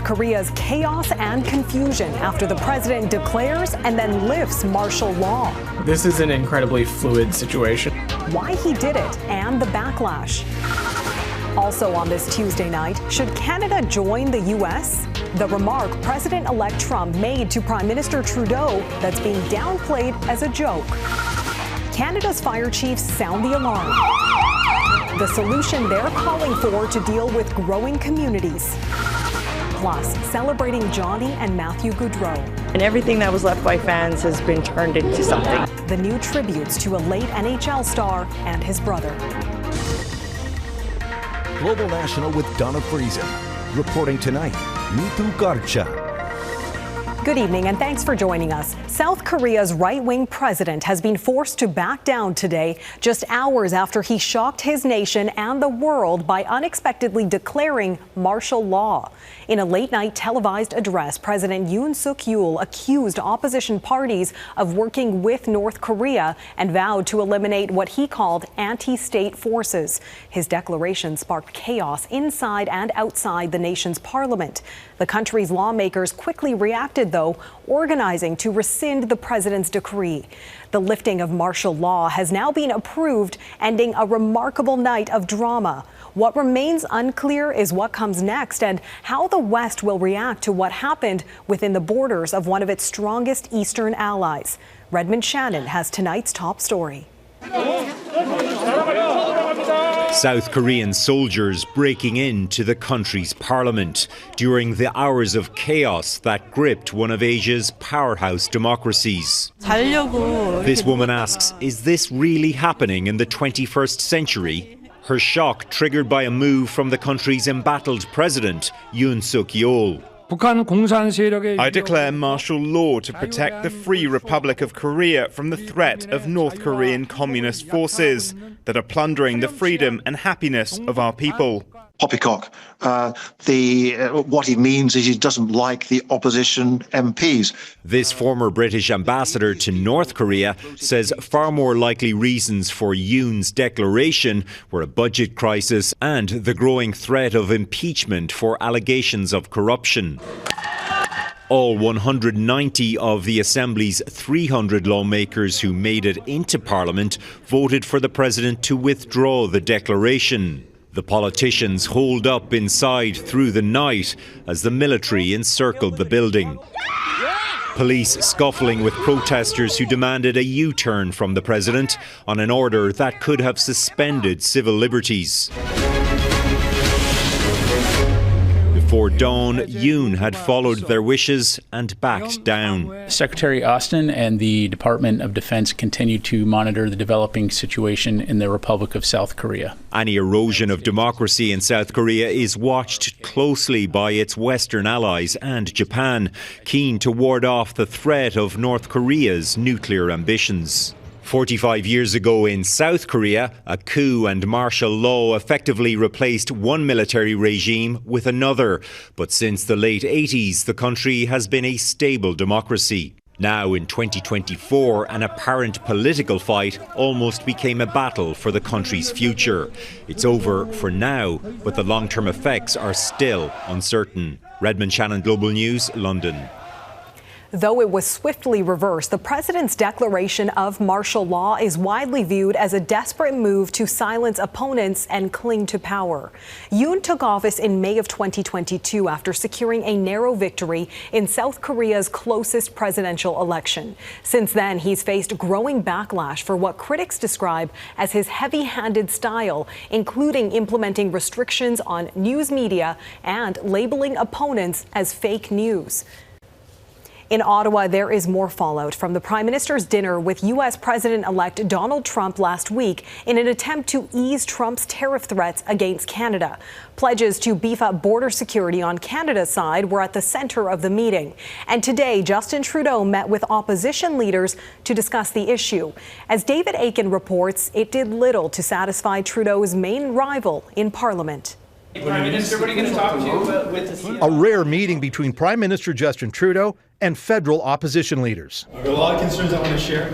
North Korea's chaos and confusion after the president declares and then lifts martial law. This is an incredibly fluid situation. Why he did it and the backlash. Also on this Tuesday night, should Canada join the U.S.? The remark President-elect Trump made to Prime Minister Trudeau that's being downplayed as a joke. Canada's fire chiefs sound the alarm. The solution they're calling for to deal with growing communities. Plus, celebrating Johnny and Matthew Gaudreaus. And everything that was left by fans has been turned into something. The new tributes to a late NHL star and his brother. Global National with Donna Friesen. Reporting tonight, Nitu Garcha. Good evening and thanks for joining us. South Korea's right-wing president has been forced to back down today, just hours after he shocked his nation and the world by unexpectedly declaring martial law. In a late-night televised address, President Yoon Suk Yeol accused opposition parties of working with North Korea and vowed to eliminate what he called anti-state forces. His declaration sparked chaos inside and outside the nation's parliament. The country's lawmakers quickly reacted, though, organizing to rescind the president's decree. The lifting of martial law has now been approved, ending a remarkable night of drama. What remains unclear is what comes next and how the West will react to what happened within the borders of one of its strongest Eastern allies. Redmond Shannon has tonight's top story. South Korean soldiers breaking into the country's parliament during the hours of chaos that gripped one of Asia's powerhouse democracies. This woman asks, is this really happening in the 21st century? Her shock triggered by a move from the country's embattled president, Yoon Suk Yeol. I declare martial law to protect the Free Republic of Korea from the threat of North Korean communist forces that are plundering the freedom and happiness of our people. Poppycock. What he means is he doesn't like the opposition MPs. This former British ambassador to North Korea says far more likely reasons for Yoon's declaration were a budget crisis and the growing threat of impeachment for allegations of corruption. All 190 of the Assembly's 300 lawmakers who made it into Parliament voted for the president to withdraw the declaration. The politicians holed up inside through the night as the military encircled the building. Police scuffling with protesters who demanded a U-turn from the president on an order that could have suspended civil liberties. Before dawn, Yoon had followed their wishes and backed down. Secretary Austin and the Department of Defense continue to monitor the developing situation in the Republic of South Korea. Any erosion of democracy in South Korea is watched closely by its Western allies and Japan, keen to ward off the threat of North Korea's nuclear ambitions. 45 years ago in South Korea, a coup and martial law effectively replaced one military regime with another. But since the late 80s, the country has been a stable democracy. Now in 2024, an apparent political fight almost became a battle for the country's future. It's over for now, but the long-term effects are still uncertain. Redmond Shannon, Global News, London. Though it was swiftly reversed, the president's declaration of martial law is widely viewed as a desperate move to silence opponents and cling to power. Yoon took office in May of 2022 after securing a narrow victory in South Korea's closest presidential election. Since then, he's faced growing backlash for what critics describe as his heavy-handed style, including implementing restrictions on news media and labeling opponents as fake news. In Ottawa, there is more fallout from the Prime Minister's dinner with U.S. President-elect Donald Trump last week in an attempt to ease Trump's tariff threats against Canada. Pledges to beef up border security on Canada's side were at the center of the meeting. And today, Justin Trudeau met with opposition leaders to discuss the issue. As David Akin reports, it did little to satisfy Trudeau's main rival in Parliament. Prime Minister, what are you going to talk to with? A rare meeting between Prime Minister Justin Trudeau and federal opposition leaders. I've got a lot of concerns I want to share.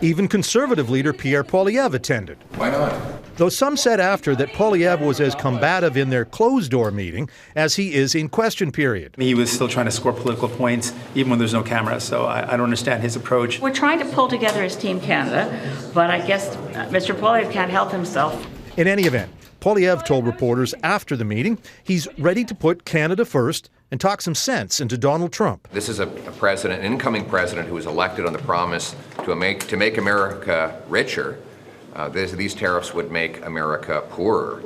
Even Conservative leader Pierre Poilievre attended. Why not? Though some said after that Poilievre was as combative in their closed-door meeting as he is in question period. He was still trying to score political points, even when there's no camera, so I don't understand his approach. We're trying to pull together as Team Canada, but I guess Mr. Poilievre can't help himself. In any event, Poilievre told reporters after the meeting he's ready to put Canada first and talk some sense into Donald Trump. This is a president, an incoming president, who was elected on the promise to make America richer. These tariffs would make America poorer.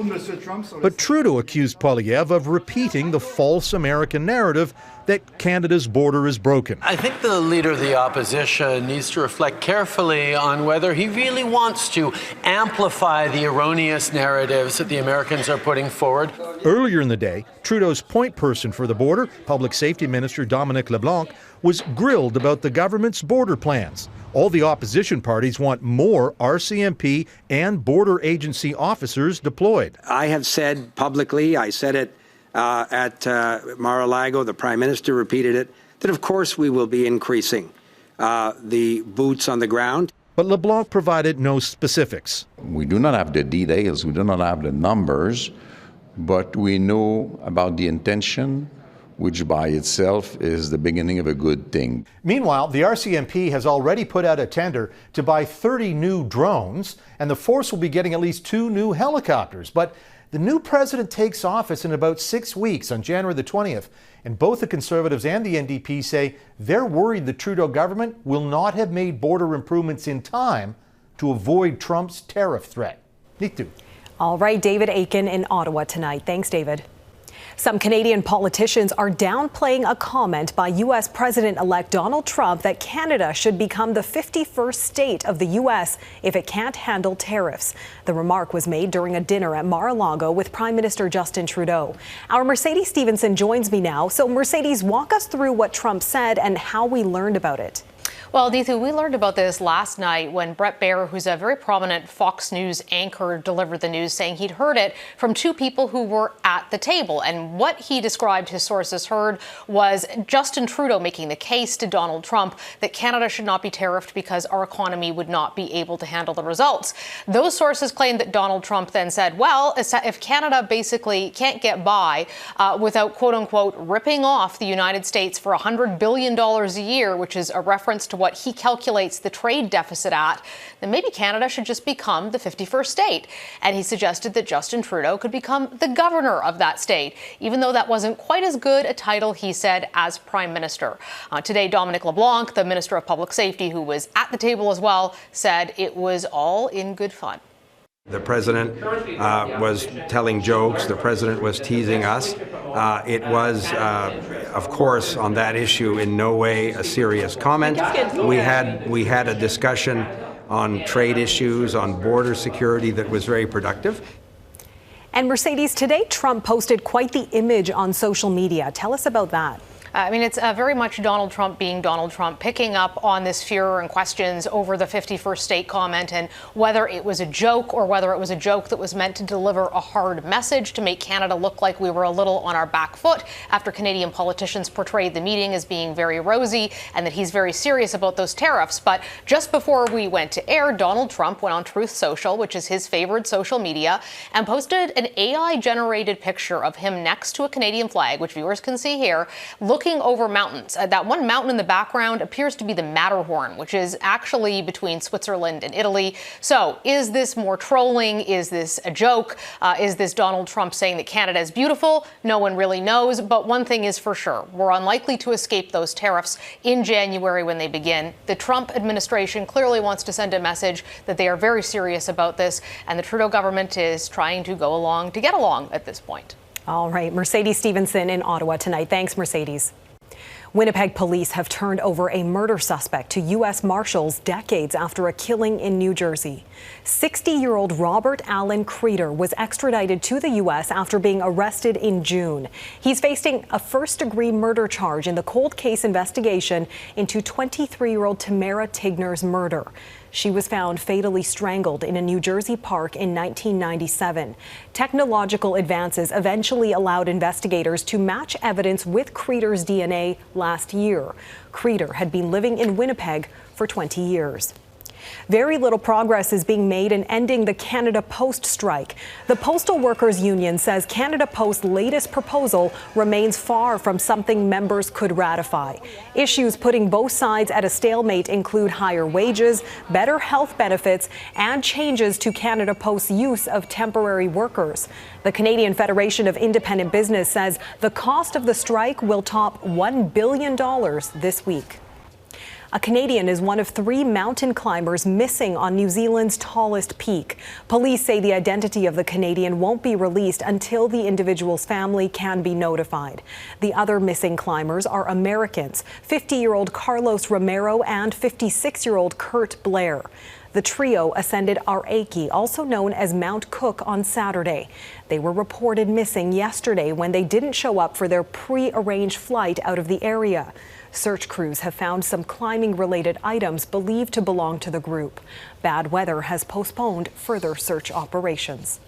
But Trudeau accused Poilievre of repeating the false American narrative that Canada's border is broken. I think the leader of the opposition needs to reflect carefully on whether he really wants to amplify the erroneous narratives that the Americans are putting forward. Earlier in the day, Trudeau's point person for the border, Public Safety Minister Dominic LeBlanc, was grilled about the government's border plans. All the opposition parties want more RCMP and border agency officers deployed. I have said publicly, I said it at Mar-a-Lago, the Prime Minister repeated it, that of course we will be increasing the boots on the ground. But LeBlanc provided no specifics. We do not have the details, we do not have the numbers, but we know about the intention, which by itself is the beginning of a good thing. Meanwhile, the RCMP has already put out a tender to buy 30 new drones, and the force will be getting at least 2 new helicopters. But the new president takes office in about 6 weeks on January the 20th, and both the Conservatives and the NDP say they're worried the Trudeau government will not have made border improvements in time to avoid Trump's tariff threat. Nitu. All right, David Akin in Ottawa tonight. Thanks, David. Some Canadian politicians are downplaying a comment by U.S. President-elect Donald Trump that Canada should become the 51st state of the U.S. if it can't handle tariffs. The remark was made during a dinner at Mar-a-Lago with Prime Minister Justin Trudeau. Our Mercedes Stevenson joins me now. So, Mercedes, walk us through what Trump said and how we learned about it. Well, Neithu, we learned about this last night when Brett Baier, who's a very prominent Fox News anchor, delivered the news, saying he'd heard it from 2 people who were at the table. And what he described his sources heard was Justin Trudeau making the case to Donald Trump that Canada should not be tariffed because our economy would not be able to handle the results. Those sources claimed that Donald Trump then said, well, if Canada basically can't get by without, quote unquote, ripping off the United States for $100 billion a year, which is a reference to what he calculates the trade deficit at, then maybe Canada should just become the 51st state. And he suggested that Justin Trudeau could become the governor of that state, even though that wasn't quite as good a title, he said, as prime minister. Today, Dominic LeBlanc, the Minister of Public Safety, who was at the table as well, said it was all in good fun. The president was telling jokes. The president was teasing us. It was, of course, on that issue, in no way a serious comment. We had a discussion on trade issues, on border security that was very productive. And Mercedes, today Trump posted quite the image on social media. Tell us about that. I mean, it's very much Donald Trump being Donald Trump, picking up on this furor and questions over the 51st state comment and whether it was a joke or whether it was a joke that was meant to deliver a hard message to make Canada look like we were a little on our back foot after Canadian politicians portrayed the meeting as being very rosy and that he's very serious about those tariffs. But just before we went to air, Donald Trump went on Truth Social, which is his favorite social media, and posted an AI-generated picture of him next to a Canadian flag, which viewers can see here, looking over mountains. That one mountain in the background appears to be the Matterhorn, which is actually between Switzerland and Italy. So is this more trolling? Is this a joke? Is this Donald Trump saying that Canada is beautiful? No one really knows. But one thing is for sure, we're unlikely to escape those tariffs in January when they begin. The Trump administration clearly wants to send a message that they are very serious about this, and the Trudeau government is trying to go along to get along at this point. All right, Mercedes Stevenson in Ottawa tonight. Thanks, Mercedes. Winnipeg police have turned over a murder suspect to U.S. Marshals decades after a killing in New Jersey. 60-year-old Robert Allen Creeder was extradited to the U.S. after being arrested in June. He's facing a first-degree murder charge in the cold case investigation into 23-year-old Tamara Tigner's murder. She was found fatally strangled in a New Jersey park in 1997. Technological advances eventually allowed investigators to match evidence with Creeder's DNA last year. Creeder had been living in Winnipeg for 20 years. Very little progress is being made in ending the Canada Post strike. The Postal Workers Union says Canada Post's latest proposal remains far from something members could ratify. Issues putting both sides at a stalemate include higher wages, better health benefits, and changes to Canada Post's use of temporary workers. The Canadian Federation of Independent Business says the cost of the strike will top $1 billion this week. A Canadian is one of 3 mountain climbers missing on New Zealand's tallest peak. Police say the identity of the Canadian won't be released until the individual's family can be notified. The other missing climbers are Americans, 50-year-old Carlos Romero and 56-year-old Kurt Blair. The trio ascended Akin, also known as Mount Cook, on Saturday. They were reported missing yesterday when they didn't show up for their pre-arranged flight out of the area. Search crews have found some climbing-related items believed to belong to the group. Bad weather has postponed further search operations.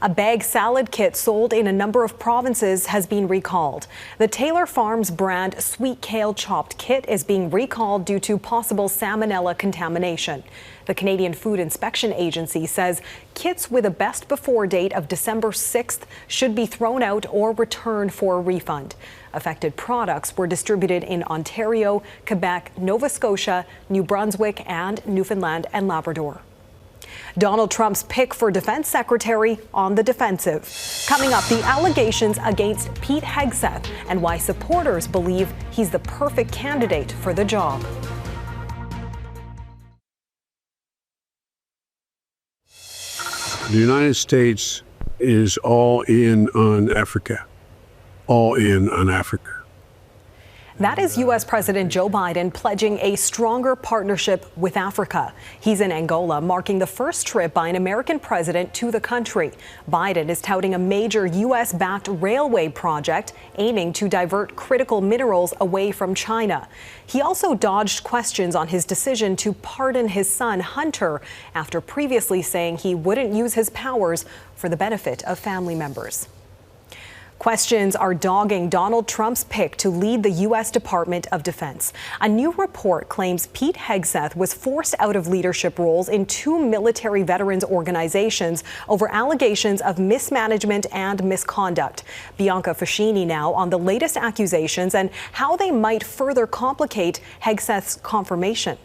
A bag salad kit sold in a number of provinces has been recalled. The Taylor Farms brand Sweet Kale Chopped Kit is being recalled due to possible salmonella contamination. The Canadian Food Inspection Agency says kits with a best before date of December 6th should be thrown out or returned for a refund. Affected products were distributed in Ontario, Quebec, Nova Scotia, New Brunswick, and Newfoundland and Labrador. Donald Trump's pick for defense secretary on the defensive. Coming up, the allegations against Pete Hegseth and why supporters believe he's the perfect candidate for the job. The United States is all in on Africa. All in on Africa. That is U.S. President Joe Biden pledging a stronger partnership with Africa. He's in Angola, marking the first trip by an American president to the country. Biden is touting a major U.S.-backed railway project aiming to divert critical minerals away from China. He also dodged questions on his decision to pardon his son, Hunter, after previously saying he wouldn't use his powers for the benefit of family members. Questions are dogging Donald Trump's pick to lead the U.S. Department of Defense. A new report claims Pete Hegseth was forced out of leadership roles in 2 military veterans organizations over allegations of mismanagement and misconduct. Bianca Facchinei now on the latest accusations and how they might further complicate Hegseth's confirmation.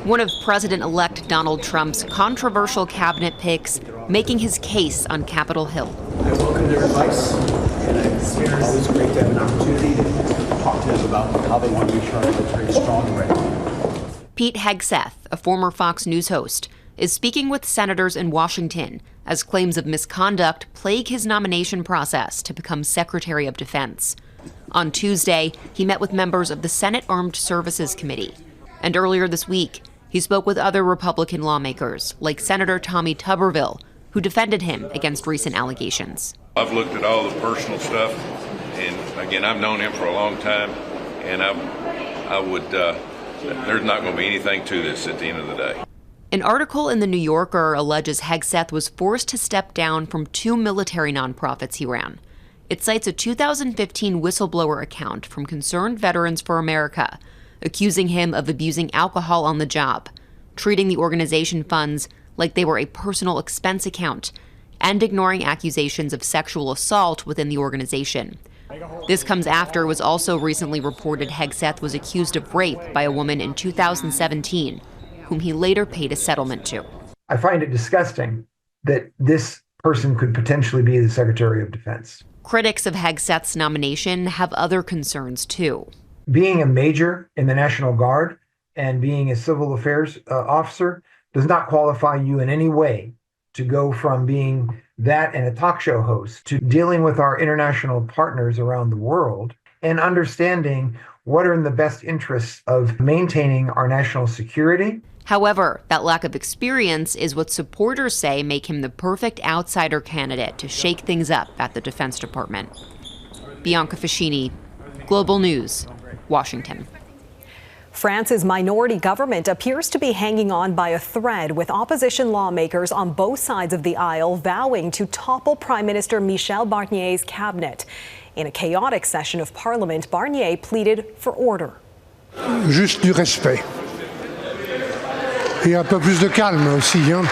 One of President-elect Donald Trump's controversial cabinet picks making his case on Capitol Hill. I welcome their advice, and it's always great to have an opportunity to talk to them about how they want to make sure our military is strong and ready. Pete Hegseth, a former Fox News host, is speaking with senators in Washington as claims of misconduct plague his nomination process to become Secretary of Defense. On Tuesday, he met with members of the Senate Armed Services Committee. And earlier this week, he spoke with other Republican lawmakers, like Senator Tommy Tuberville, who defended him against recent allegations. I've looked at all the personal stuff, and again, I've known him for a long time, and there's not going to be anything to this at the end of the day. An article in The New Yorker alleges Hegseth was forced to step down from 2 military nonprofits he ran. It cites a 2015 whistleblower account from Concerned Veterans for America, accusing him of abusing alcohol on the job, treating the organization funds like they were a personal expense account, and ignoring accusations of sexual assault within the organization. This comes after it was also recently reported Hegseth was accused of rape by a woman in 2017, whom he later paid a settlement to. I find it disgusting that this person could potentially be the Secretary of Defense. Critics of Hegseth's nomination have other concerns, too. Being a major in the National Guard and being a civil affairs officer does not qualify you in any way to go from being that and a talk show host to dealing with our international partners around the world and understanding what are in the best interests of maintaining our national security. However, that lack of experience is what supporters say make him the perfect outsider candidate to shake things up at the Defense Department. Bianca Facchinei, Global News, Washington. France's minority government appears to be hanging on by a thread, with opposition lawmakers on both sides of the aisle vowing to topple Prime Minister Michel Barnier's cabinet. In a chaotic session of Parliament, Barnier pleaded for order. Juste du respect. Et un peu plus de calme aussi, hein.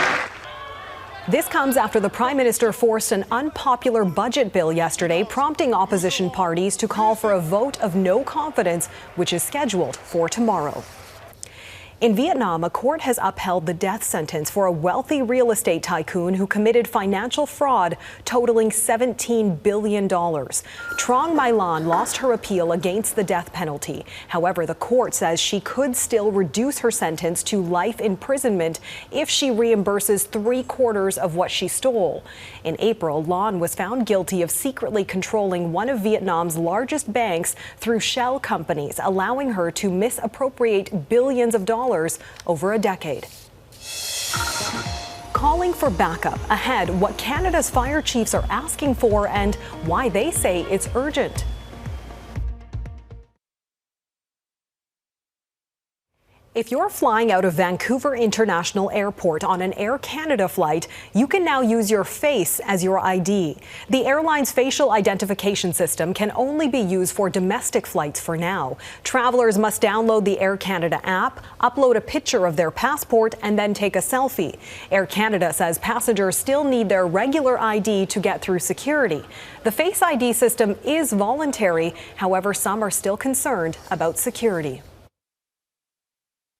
This comes after the Prime Minister forced an unpopular budget bill yesterday, prompting opposition parties to call for a vote of no confidence, which is scheduled for tomorrow. In Vietnam, a court has upheld the death sentence for a wealthy real estate tycoon who committed financial fraud totaling $17 billion. Trong My Lan lost her appeal against the death penalty. However, the court says she could still reduce her sentence to life imprisonment if she reimburses 3/4 of what she stole. In April, Lan was found guilty of secretly controlling one of Vietnam's largest banks through shell companies, allowing her to misappropriate billions of dollars over a decade. Calling for backup ahead, what Canada's fire chiefs are asking for and why they say it's urgent. If you're flying out of Vancouver International Airport on an Air Canada flight, you can now use your face as your ID. The airline's facial identification system can only be used for domestic flights for now. Travelers must download the Air Canada app, upload a picture of their passport, and then take a selfie. Air Canada says passengers still need their regular ID to get through security. The Face ID system is voluntary. However, some are still concerned about security.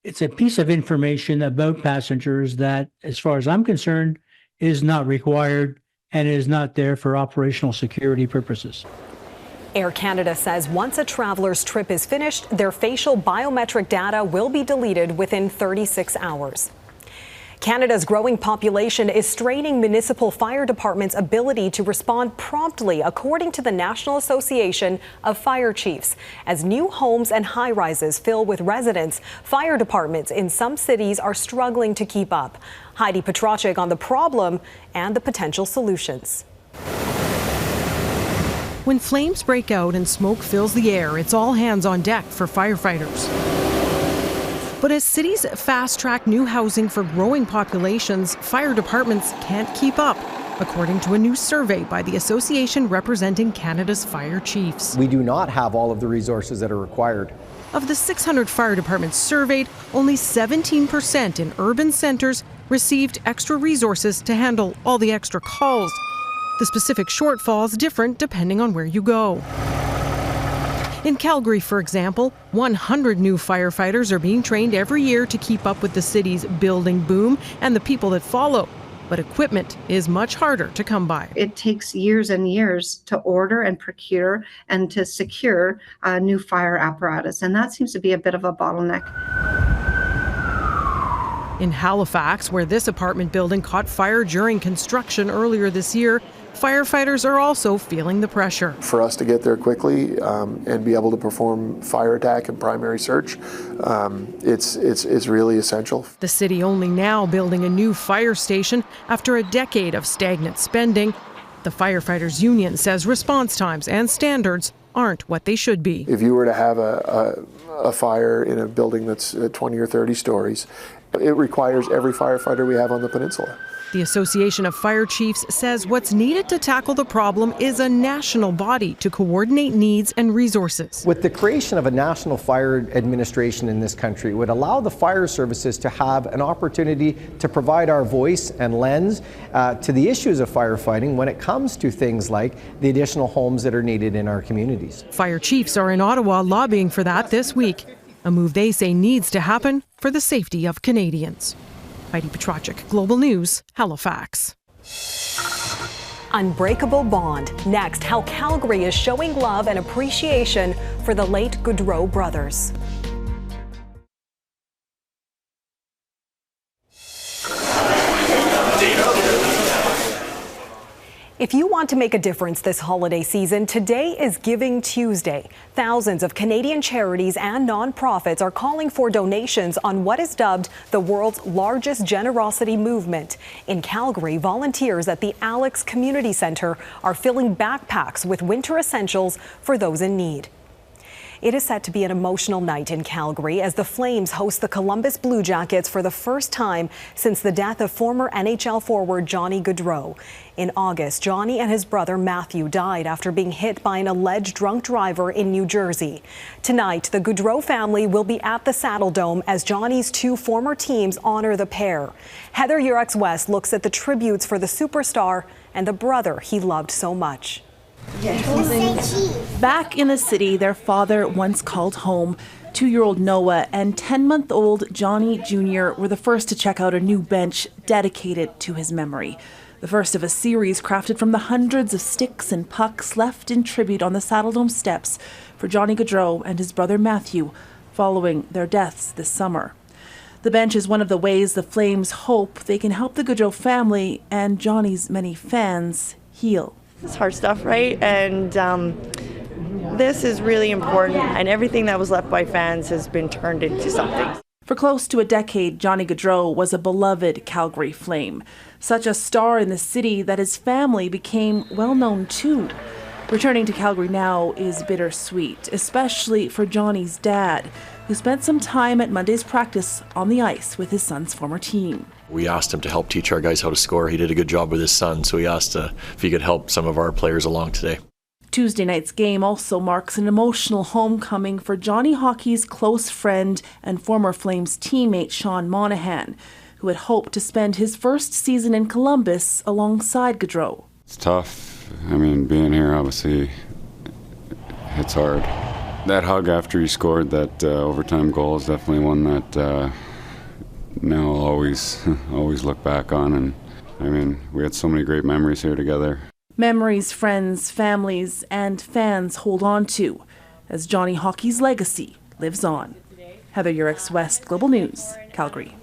It's a piece of information about passengers that, as far as I'm concerned, is not required and is not there for operational security purposes. Air Canada says once a traveler's trip is finished, their facial biometric data will be deleted within 36 hours. Canada's growing population is straining municipal fire departments' ability to respond promptly, according to the National Association of Fire Chiefs. As new homes and high-rises fill with residents, fire departments in some cities are struggling to keep up. Heidi Petracek on the problem and the potential solutions. When flames break out and smoke fills the air, it's all hands on deck for firefighters. But as cities fast-track new housing for growing populations, fire departments can't keep up, according to a new survey by the association representing Canada's fire chiefs. We do not have all of the resources that are required. Of the 600 fire departments surveyed, only 17% in urban centres received extra resources to handle all the extra calls. The specific shortfall is different depending on where you go. In Calgary, for example, 100 new firefighters are being trained every year to keep up with the city's building boom and the people that follow. But equipment is much harder to come by. It takes years and years to order and procure and to secure new fire apparatus, and that seems to be a bit of a bottleneck. In Halifax, where this apartment building caught fire during construction earlier this year, firefighters are also feeling the pressure. For us to get there quickly and be able to perform fire attack and primary search, it's really essential. The city only now building a new fire station after a decade of stagnant spending. The firefighters union says response times and standards aren't what they should be. If you were to have a fire in a building that's 20 or 30 stories, it requires every firefighter we have on the peninsula. The Association of Fire Chiefs says what's needed to tackle the problem is a national body to coordinate needs and resources. With the creation of a national fire administration in this country, it would allow the fire services to have an opportunity to provide our voice and lens to the issues of firefighting when it comes to things like the additional homes that are needed in our communities. Fire chiefs are in Ottawa lobbying for that this week, a move they say needs to happen for the safety of Canadians. Heidi Petracek, Global News, Halifax. Unbreakable bond. Next, how Calgary is showing love and appreciation for the late Gaudreaus brothers. If you want to make a difference this holiday season, today is Giving Tuesday. Thousands of Canadian charities and nonprofits are calling for donations on what is dubbed the world's largest generosity movement. In Calgary, volunteers at the Alex Community Centre are filling backpacks with winter essentials for those in need. It is set to be an emotional night in Calgary as the Flames host the Columbus Blue Jackets for the first time since the death of former NHL forward Johnny Gaudreaus. In August, Johnny and his brother Matthew died after being hit by an alleged drunk driver in New Jersey. Tonight, the Gaudreaus family will be at the Saddle Dome as Johnny's two former teams honor the pair. Heather Yurex-West looks at the tributes for the superstar and the brother he loved so much. Back in the city their father once called home, 2-year-old Noah and 10-month-old Johnny Jr. were the first to check out a new bench dedicated to his memory. The first of a series crafted from the hundreds of sticks and pucks left in tribute on the Saddle Dome steps for Johnny Gaudreaus and his brother Matthew following their deaths this summer. The bench is one of the ways the Flames hope they can help the Gaudreaus family and Johnny's many fans heal. It's hard stuff, right? And this is really important, and everything that was left by fans has been turned into something. For close to a decade, Johnny Gaudreaus was a beloved Calgary Flame, such a star in the city that his family became well known too. Returning to Calgary now is bittersweet, especially for Johnny's dad, who spent some time at Monday's practice on the ice with his son's former team. We asked him to help teach our guys how to score. He did a good job with his son, so he asked if he could help some of our players along today. Tuesday night's game also marks an emotional homecoming for Johnny Hockey's close friend and former Flames teammate Sean Monahan, who had hoped to spend his first season in Columbus alongside Gaudreaus. It's tough. I mean, being here, obviously, it's hard. That hug after he scored that overtime goal is definitely one that now I'll always look back on. And I mean, we had so many great memories here together. Memories friends, families, and fans hold on to as Johnny Hockey's legacy lives on. Heather Yurex-West, Global News, Calgary.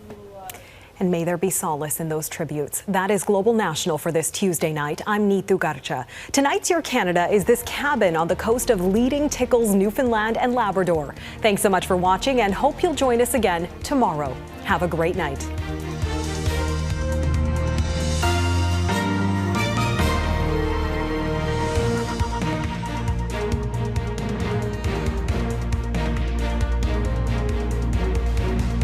And may there be solace in those tributes. That is Global National for this Tuesday night. I'm Neetu Garcha. Tonight's Your Canada is this cabin on the coast of Leading Tickles, Newfoundland and Labrador. Thanks so much for watching and hope you'll join us again tomorrow. Have a great night.